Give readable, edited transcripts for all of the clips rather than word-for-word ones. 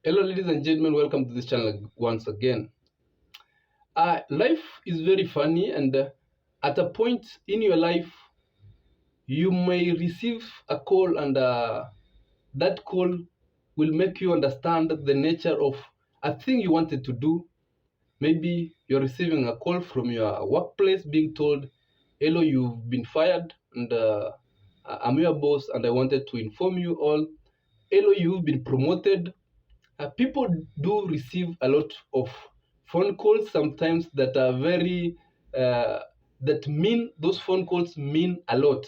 Hello, ladies and gentlemen, welcome to this channel once again. Life is very funny, and at a point in your life, you may receive a call, and that call will make you understand the nature of a thing you wanted to do. Maybe you're receiving a call from your workplace being told, hello, you've been fired, and I'm your boss, and I wanted to inform you all, hello, you've been promoted. People do receive a lot of phone calls sometimes that are very those phone calls mean a lot.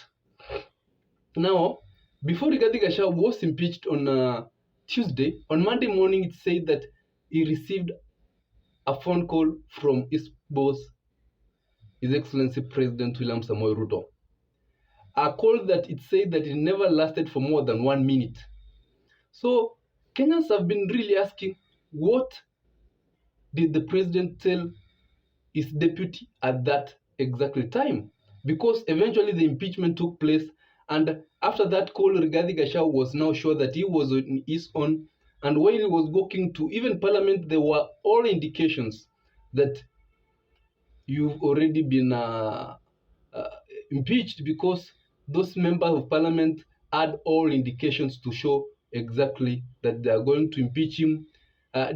Now, before Rigathi Gachagua was impeached on Tuesday, on Monday morning it said that he received a phone call from his boss, His Excellency President William Samoei Ruto. A call that it said that it never lasted for more than 1 minute. So Kenyans have been really asking, what did the president tell his deputy at that exactly time? Because eventually the impeachment took place, and after that call, Rigathi Gachagua was now sure that he was on his own. And while he was walking to even parliament, there were all indications that you've already been impeached, because those members of parliament had all indications to show exactly that they are going to impeach him,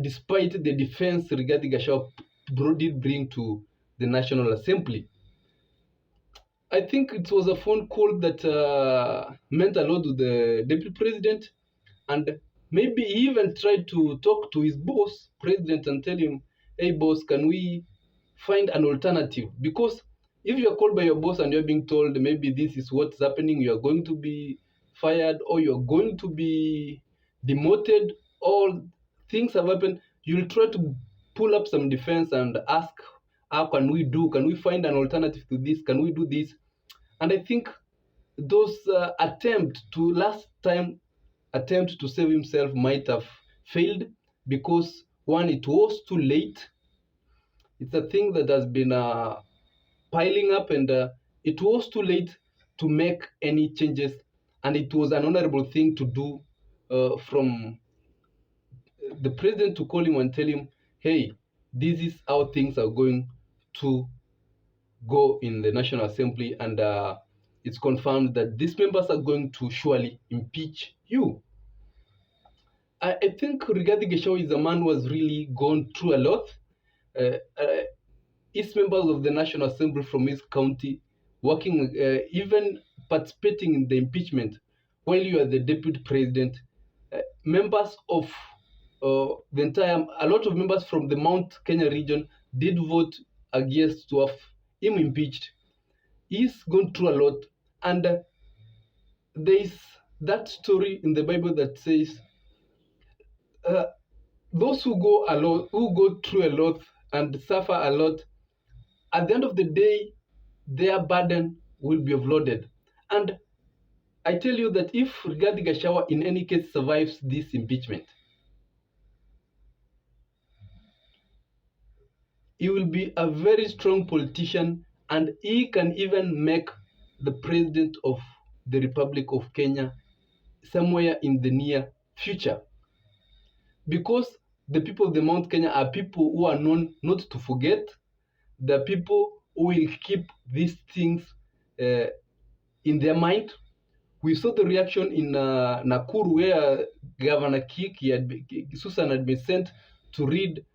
despite the defense Rigathi Gachagua did bring to the National Assembly. I think it was a phone call that meant a lot to the deputy president, and maybe he even tried to talk to his boss, president, and tell him, hey boss, can we find an alternative? Because if you're called by your boss and you're being told maybe this is what's happening, you're going to be fired or you're going to be demoted, all things have happened, you'll try to pull up some defense and ask, how can we do? Can we find an alternative to this? Can we do this? And I think those attempt to save himself might have failed, because one, it was too late. It's a thing that has been piling up, and it was too late to make any changes, and it was an honorable thing to do from the president to call him and tell him, hey, this is how things are going to go in the National Assembly, and it's confirmed that these members are going to surely impeach you. I think Rigathi Gachagua is a man who has really gone through a lot. His members of the National Assembly from his county, working, even participating in the impeachment while you are the deputy president. Members of a lot of members from the Mount Kenya region did vote against to have him impeached. He's gone through a lot, and there is that story in the Bible that says those who go through a lot and suffer a lot, at the end of the day, their burden will be offloaded. And I tell you that if Rigathi Gachagua in any case survives this impeachment, he will be a very strong politician, and he can even make the president of the Republic of Kenya somewhere in the near future. Because the people of the Mount Kenya are people who are known not to forget. The people who will keep these things in their mind. We saw the reaction in Nakuru, where Governor Susan had been sent to read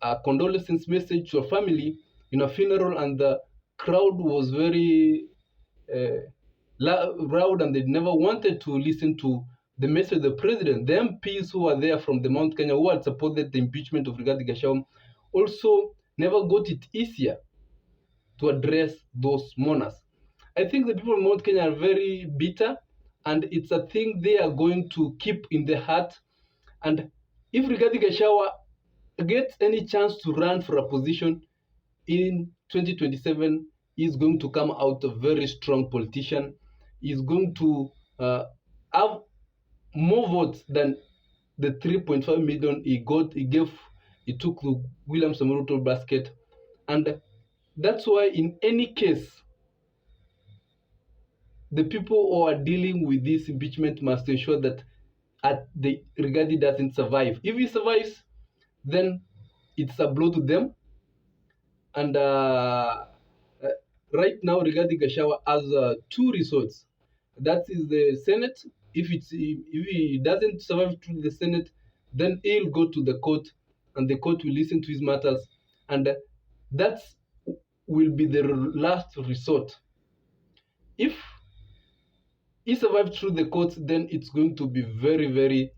a condolence message to a family in a funeral, and the crowd was very loud, and they never wanted to listen to the message of the president. The MPs who were there from the Mount Kenya, who had supported the impeachment of Rigathi Gachagua, also never got it easier to address those mourners. I think the people of Mount Kenya are very bitter, and it's a thing they are going to keep in their heart. And if Rigathi Gachagua gets any chance to run for a position in 2027, he's going to come out a very strong politician. He's going to have more votes than the 3.5 million he took to William Samoei Ruto basket. And that's why in any case, the people who are dealing with this impeachment must ensure that the Rigathi doesn't survive. If he survives, then it's a blow to them. And right now, Rigathi Gachagua has two resorts. That is the Senate. If he doesn't survive through the Senate, then he'll go to the court, and the court will listen to his matters, and that will be the last resort. If he survived through the courts, then it's going to be a very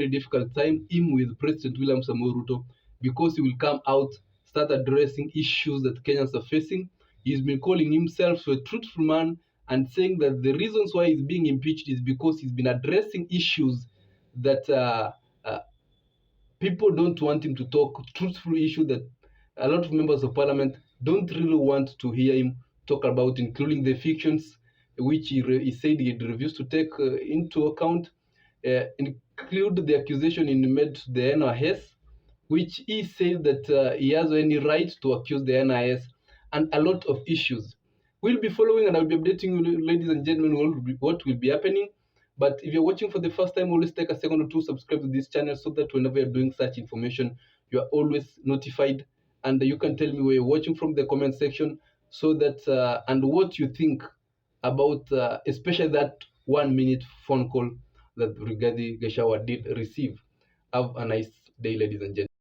difficult time him with President William Samoei Ruto, because he will come out, start addressing issues that Kenyans are facing. He's been calling himself a truthful man and saying that the reasons why he's being impeached is because he's been addressing issues that uh, people don't want him to talk, truthful issue that a lot of members of parliament don't really want to hear him talk about, including the fictions which he said he refused to take into account, include the accusation he made to the NIS, which he said that he has any right to accuse the NIS, and a lot of issues. We'll be following, and I'll be updating you, ladies and gentlemen, what will be happening. But if you're watching for the first time, always take a second or two, subscribe to this channel so that whenever you're doing such information, you are always notified. And you can tell me where you're watching from the comment section, so that and what you think about especially that 1 minute phone call that Rigathi Gachagua did receive. Have a nice day, ladies and gentlemen.